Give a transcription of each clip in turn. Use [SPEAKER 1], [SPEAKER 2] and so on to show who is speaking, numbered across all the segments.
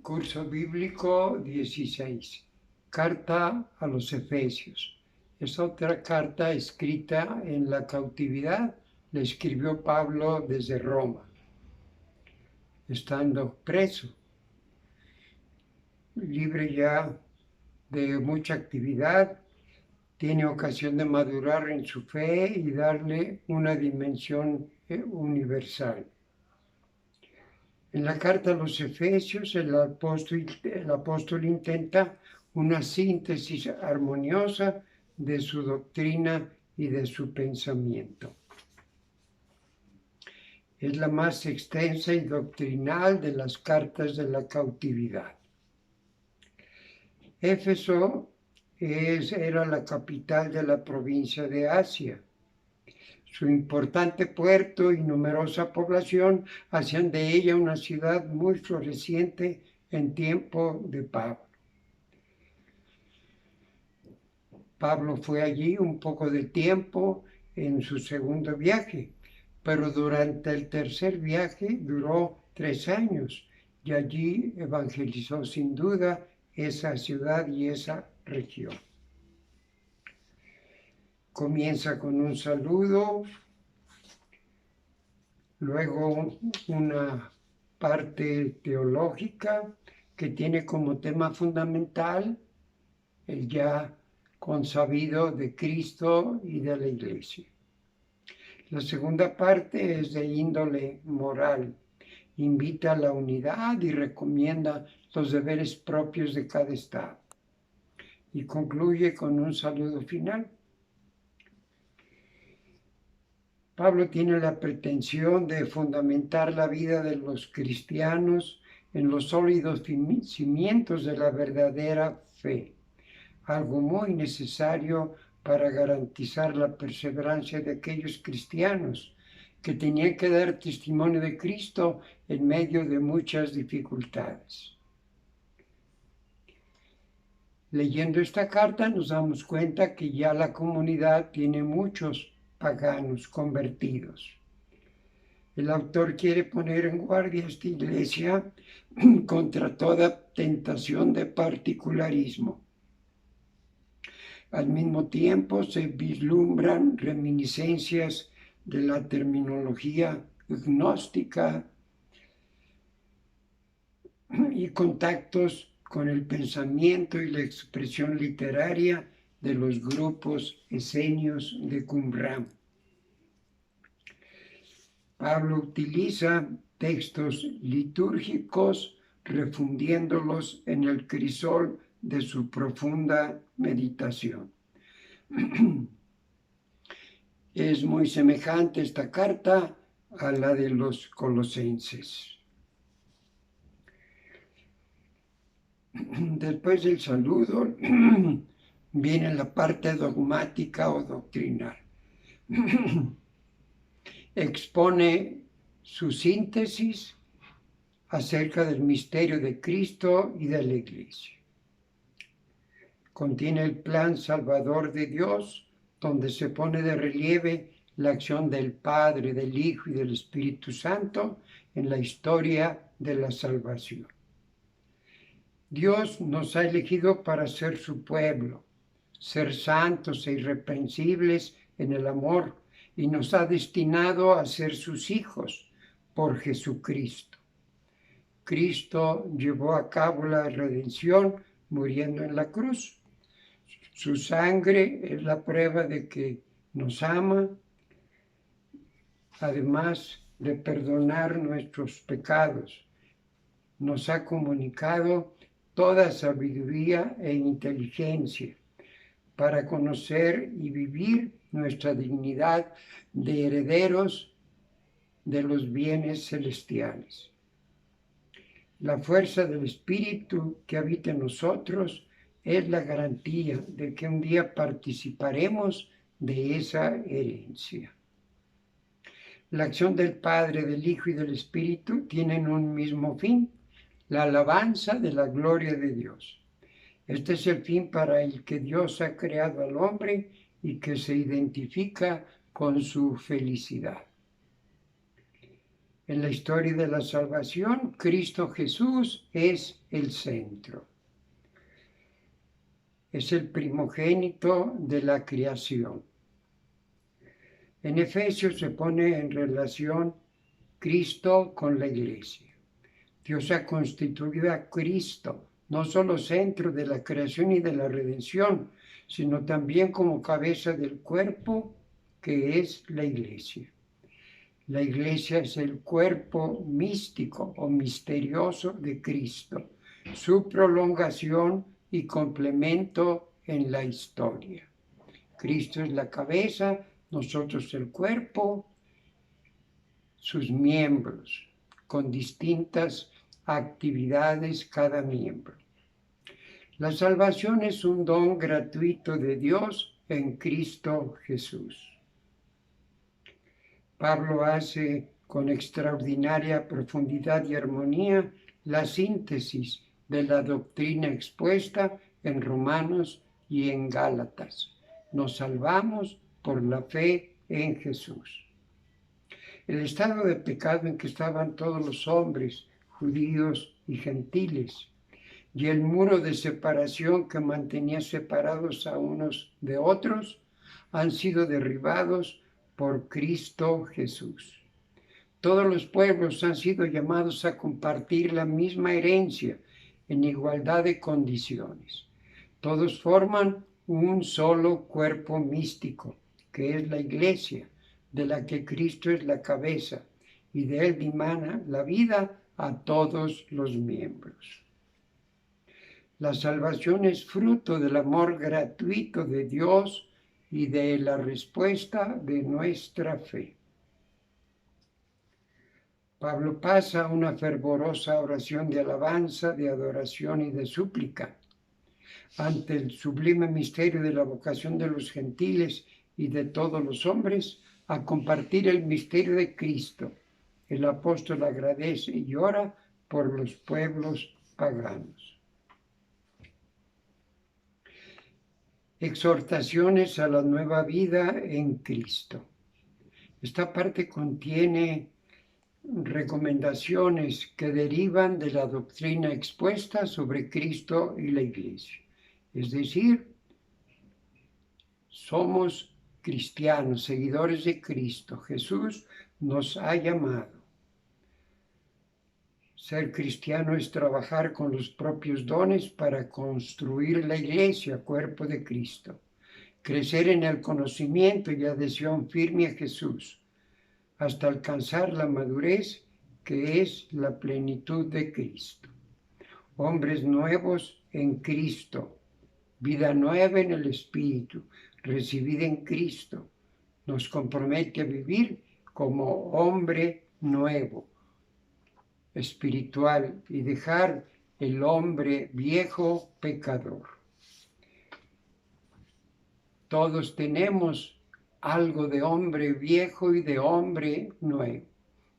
[SPEAKER 1] Curso bíblico 16. Carta a los Efesios. Es otra carta escrita en la cautividad. La escribió Pablo desde Roma, estando preso, libre ya de mucha actividad. Tiene ocasión de madurar en su fe y darle una dimensión universal. En la carta a los Efesios, el apóstol intenta una síntesis armoniosa de su doctrina y de su pensamiento. Es la más extensa y doctrinal de las cartas de la cautividad. Éfeso era la capital de la provincia de Asia. Su importante puerto y numerosa población hacían de ella una ciudad muy floreciente en tiempo de Pablo. Pablo fue allí un poco de tiempo en su segundo viaje, pero durante el tercer viaje duró 3 años y allí evangelizó sin duda esa ciudad y esa región. Comienza con un saludo, luego una parte teológica que tiene como tema fundamental el ya consabido de Cristo y de la Iglesia. La segunda parte es de índole moral. Invita a la unidad y recomienda los deberes propios de cada estado. Y concluye con un saludo final. Pablo tiene la pretensión de fundamentar la vida de los cristianos en los sólidos cimientos de la verdadera fe, algo muy necesario para garantizar la perseverancia de aquellos cristianos que tenían que dar testimonio de Cristo en medio de muchas dificultades. Leyendo esta carta nos damos cuenta que ya la comunidad tiene muchos paganos convertidos. El autor quiere poner en guardia a esta iglesia contra toda tentación de particularismo. Al mismo tiempo se vislumbran reminiscencias de la terminología gnóstica y contactos con el pensamiento y la expresión literaria de los grupos esenios de Qumran. Pablo utiliza textos litúrgicos refundiéndolos en el crisol de su profunda meditación. Es muy semejante esta carta a la de los colosenses. Después del saludo viene la parte dogmática o doctrinal. Expone su síntesis acerca del misterio de Cristo y de la Iglesia. Contiene el plan salvador de Dios, donde se pone de relieve la acción del Padre, del Hijo y del Espíritu Santo en la historia de la salvación. Dios nos ha elegido para ser su pueblo, ser santos e irreprensibles en el amor, y nos ha destinado a ser sus hijos por Jesucristo. Cristo llevó a cabo la redención muriendo en la cruz. Su sangre es la prueba de que nos ama, además de perdonar nuestros pecados. Nos ha comunicado toda sabiduría e inteligencia para conocer y vivir nuestra dignidad de herederos de los bienes celestiales. La fuerza del Espíritu que habita en nosotros es la garantía de que un día participaremos de esa herencia. La acción del Padre, del Hijo y del Espíritu tienen un mismo fin, la alabanza de la gloria de Dios. Este es el fin para el que Dios ha creado al hombre y que se identifica con su felicidad. En la historia de la salvación, Cristo Jesús es el centro. Es el primogénito de la creación. En Efesios se pone en relación Cristo con la iglesia. Dios ha constituido a Cristo no solo centro de la creación y de la redención, sino también como cabeza del cuerpo que es la iglesia. La iglesia es el cuerpo místico o misterioso de Cristo, su prolongación y complemento en la historia. Cristo es la cabeza, nosotros el cuerpo, sus miembros, con distintas actividades cada miembro. La salvación es un don gratuito de Dios en Cristo Jesús. Pablo hace con extraordinaria profundidad y armonía la síntesis de la doctrina expuesta en Romanos y en Gálatas. Nos salvamos por la fe en Jesús. El estado de pecado en que estaban todos los hombres, judíos y gentiles, y el muro de separación que mantenía separados a unos de otros, han sido derribados por Cristo Jesús. Todos los pueblos han sido llamados a compartir la misma herencia en igualdad de condiciones. Todos forman un solo cuerpo místico, que es la iglesia, de la que Cristo es la cabeza, y de él dimana la vida a todos los miembros. La salvación es fruto del amor gratuito de Dios y de la respuesta de nuestra fe. Pablo pasa una fervorosa oración de alabanza, de adoración y de súplica ante el sublime misterio de la vocación de los gentiles y de todos los hombres a compartir el misterio de Cristo. El apóstol agradece y ora por los pueblos paganos. Exhortaciones a la nueva vida en Cristo. Esta parte contiene recomendaciones que derivan de la doctrina expuesta sobre Cristo y la Iglesia. Es decir, somos cristianos, seguidores de Cristo. Jesús nos ha llamado. Ser cristiano es trabajar con los propios dones para construir la iglesia, cuerpo de Cristo. Crecer en el conocimiento y adhesión firme a Jesús, hasta alcanzar la madurez que es la plenitud de Cristo. Hombres nuevos en Cristo, vida nueva en el Espíritu, recibida en Cristo, nos compromete a vivir como hombre nuevo, espiritual, y dejar el hombre viejo pecador. Todos tenemos algo de hombre viejo y de hombre nuevo.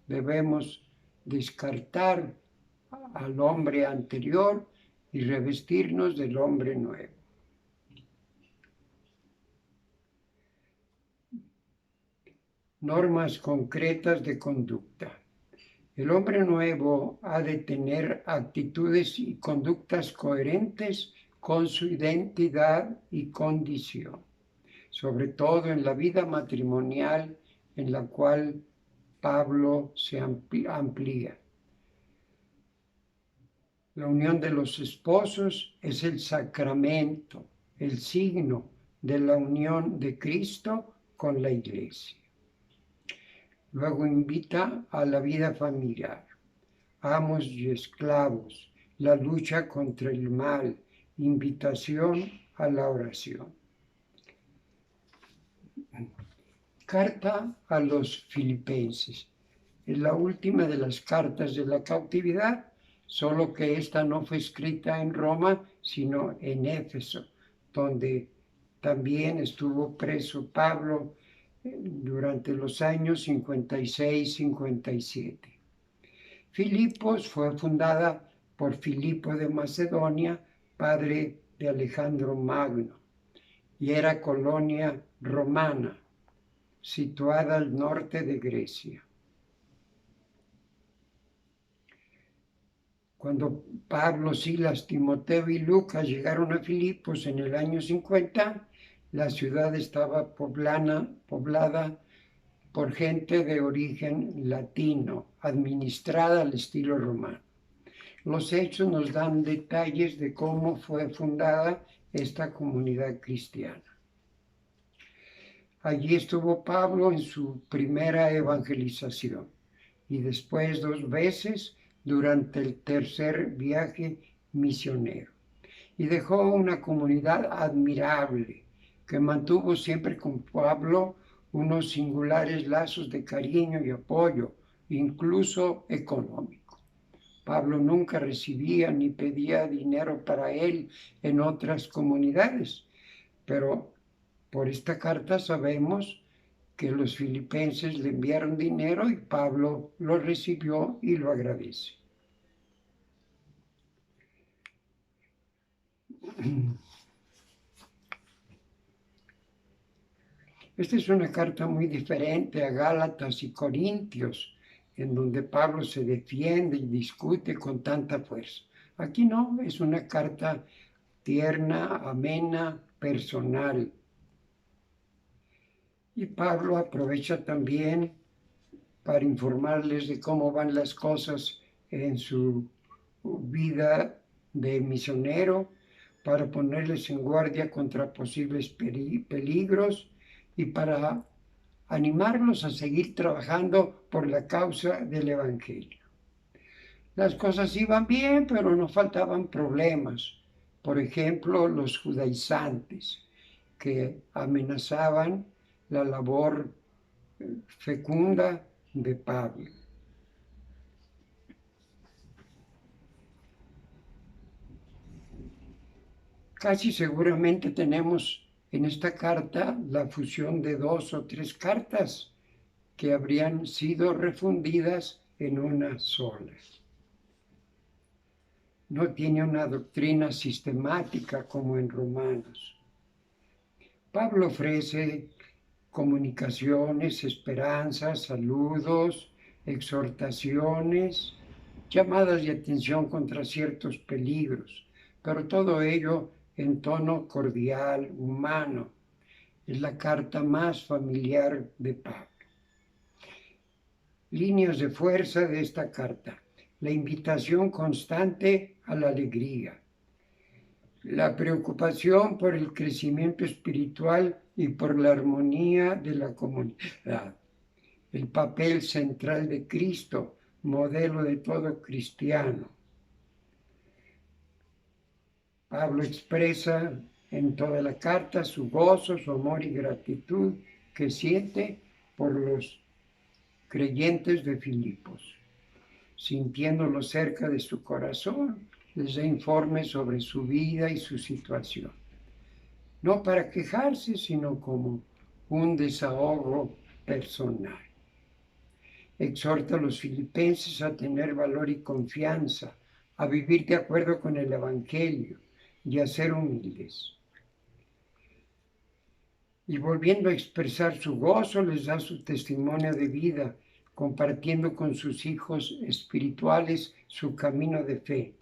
[SPEAKER 1] Debemos descartar al hombre anterior y revestirnos del hombre nuevo. Normas concretas de conducta. El hombre nuevo ha de tener actitudes y conductas coherentes con su identidad y condición, sobre todo en la vida matrimonial en la cual Pablo se amplía. La unión de los esposos es el sacramento, el signo de la unión de Cristo con la Iglesia. Luego invita a la vida familiar, amos y esclavos, la lucha contra el mal, invitación a la oración. Carta a los Filipenses. Es la última de las cartas de la cautividad, solo que esta no fue escrita en Roma, sino en Éfeso, donde también estuvo preso Pablo durante los años 56-57. Filipos fue fundada por Filipo de Macedonia, padre de Alejandro Magno, y era colonia romana, situada al norte de Grecia. Cuando Pablo, Silas, Timoteo y Lucas llegaron a Filipos en el año 50, la ciudad estaba poblada por gente de origen latino, administrada al estilo romano. Los hechos nos dan detalles de cómo fue fundada esta comunidad cristiana. Allí estuvo Pablo en su primera evangelización y después 2 veces durante el tercer viaje misionero. Y dejó una comunidad admirable que mantuvo siempre con Pablo unos singulares lazos de cariño y apoyo, incluso económico. Pablo nunca recibía ni pedía dinero para él en otras comunidades, pero por esta carta sabemos que los filipenses le enviaron dinero y Pablo lo recibió y lo agradece. Esta es una carta muy diferente a Gálatas y Corintios, en donde Pablo se defiende y discute con tanta fuerza. Aquí no, es una carta tierna, amena, personal. Y Pablo aprovecha también para informarles de cómo van las cosas en su vida de misionero, para ponerles en guardia contra posibles peligros y para animarlos a seguir trabajando por la causa del Evangelio. Las cosas iban bien, pero no faltaban problemas. Por ejemplo, los judaizantes que amenazaban la labor fecunda de Pablo. Casi seguramente tenemos en esta carta la fusión de 2 o 3 cartas que habrían sido refundidas en una sola. No tiene una doctrina sistemática como en Romanos. Pablo ofrece comunicaciones, esperanzas, saludos, exhortaciones, llamadas de atención contra ciertos peligros, pero todo ello en tono cordial, humano. Es la carta más familiar de Pablo. Líneas de fuerza de esta carta. La invitación constante a la alegría. La preocupación por el crecimiento espiritual y por la armonía de la comunidad. El papel central de Cristo, modelo de todo cristiano. Pablo expresa en toda la carta su gozo, su amor y gratitud que siente por los creyentes de Filipos. Sintiéndolo cerca de su corazón, les da informes sobre su vida y su situación. No para quejarse, sino como un desahogo personal. Exhorta a los filipenses a tener valor y confianza, a vivir de acuerdo con el Evangelio y a ser humildes. Y volviendo a expresar su gozo, les da su testimonio de vida, compartiendo con sus hijos espirituales su camino de fe,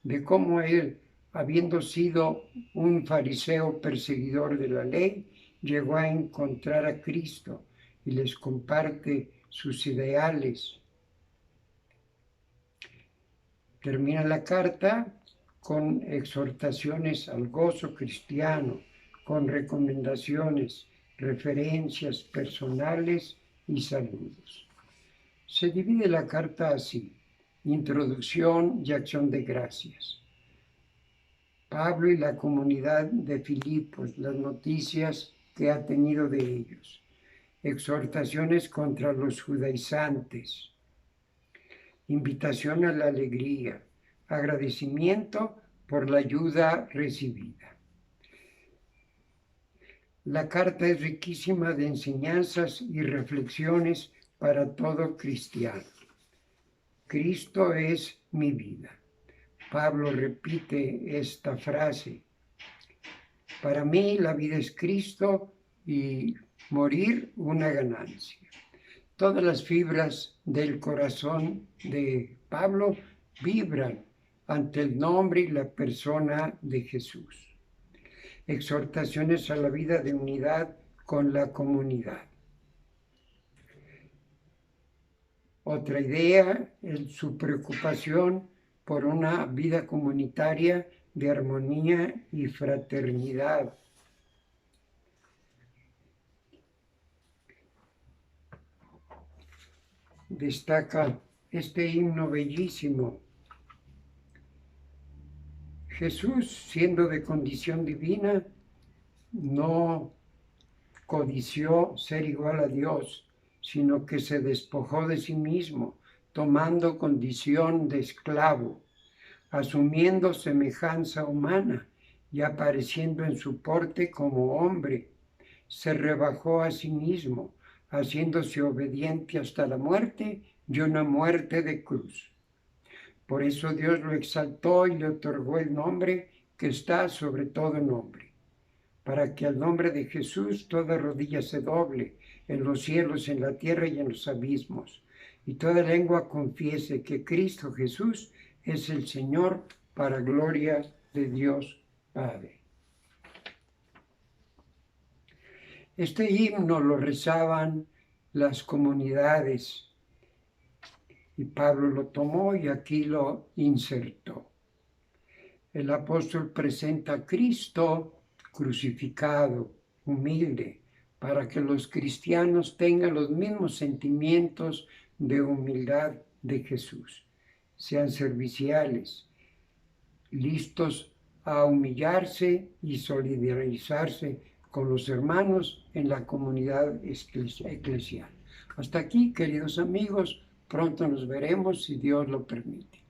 [SPEAKER 1] de cómo él, habiendo sido un fariseo perseguidor de la ley, llegó a encontrar a Cristo y les comparte sus ideales. Termina la carta con exhortaciones al gozo cristiano, con recomendaciones, referencias personales y saludos. Se divide la carta así: introducción y acción de gracias. Pablo y la comunidad de Filipos, las noticias que ha tenido de ellos. Exhortaciones contra los judaizantes. Invitación a la alegría. Agradecimiento por la ayuda recibida. La carta es riquísima de enseñanzas y reflexiones para todo cristiano. Cristo es mi vida. Pablo repite esta frase. Para mí la vida es Cristo y morir una ganancia. Todas las fibras del corazón de Pablo vibran ante el nombre y la persona de Jesús. Exhortaciones a la vida de unidad con la comunidad. Otra idea es su preocupación por una vida comunitaria de armonía y fraternidad. Destaca este himno bellísimo. Jesús, siendo de condición divina, no codició ser igual a Dios, sino que se despojó de sí mismo, tomando condición de esclavo, asumiendo semejanza humana y apareciendo en su porte como hombre. Se rebajó a sí mismo, haciéndose obediente hasta la muerte y una muerte de cruz. Por eso Dios lo exaltó y le otorgó el nombre que está sobre todo nombre, para que al nombre de Jesús toda rodilla se doble, en los cielos, en la tierra y en los abismos, y toda lengua confiese que Cristo Jesús es el Señor, para gloria de Dios Padre. Este himno lo rezaban las comunidades y Pablo lo tomó y aquí lo insertó. El apóstol presenta a Cristo crucificado, humilde, para que los cristianos tengan los mismos sentimientos de humildad de Jesús. Sean serviciales, listos a humillarse y solidarizarse con los hermanos en la comunidad eclesial. Hasta aquí, queridos amigos, pronto nos veremos si Dios lo permite.